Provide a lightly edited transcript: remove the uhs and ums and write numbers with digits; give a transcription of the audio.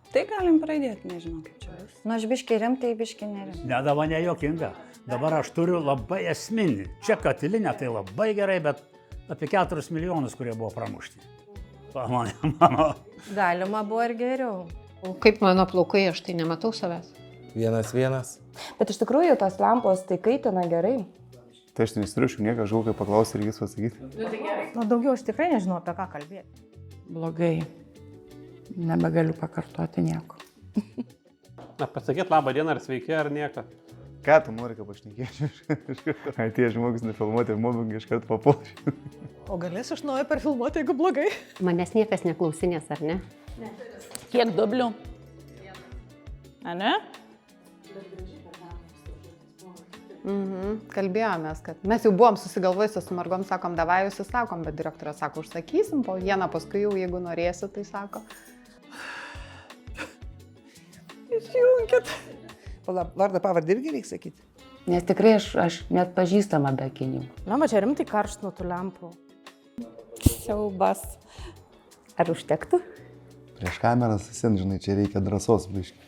Tai galim pradėti, nežinau kaip čia bus. Nu, aš biški rimtai, biški nerimtai. Ne, dabar nejuokinga. Dabar aš turiu labai esminį. Čia katilinė tai labai gerai, bet apie 4 milijonus, kurie buvo pramušti. Mano. Galima buvo ir geriau. O kaip mano plaukai, aš tai nematau savęs. 1-1. Bet iš tikrųjų tos lampos tai kaitina gerai. Tai aš neįstriušiu nieką, aš galvoju, kaip paklausti ir jis pasakyti. Nu, daugiau aš tikrai nežinau, apie ką kalbėti. Blogai. Nebegaliu pakartoti nieko. Na, pasakyt labą dieną, ar sveiki, ar nieko. Ką tu nori, kad pašnekėčiau? Atėjo žmogus nefilmuoti ir mobbingą iš karto papuolė. O galės iš naujo perfilmuoti, jeigu blogai? Manęs niekas neklausinės, ar ne? Kiek dublių? A ne? Kalbėjomės, kad mes jau buvom susigalvojusi su mergom, sakom, davai jūs įsakom, bet direktorė sako, užsakysim, po vieną paskui jau, jeigu norėsi, tai sako. Išjungit. Vardą pavardę irgi reikia sakyti. Nes tikrai aš net pažįstama be akinių. Lama, čia rimtai karšt nuo tų lempų. Siaubas. Ar užtektų? Prieš kameras, žinai, čia reikia drąsos biški.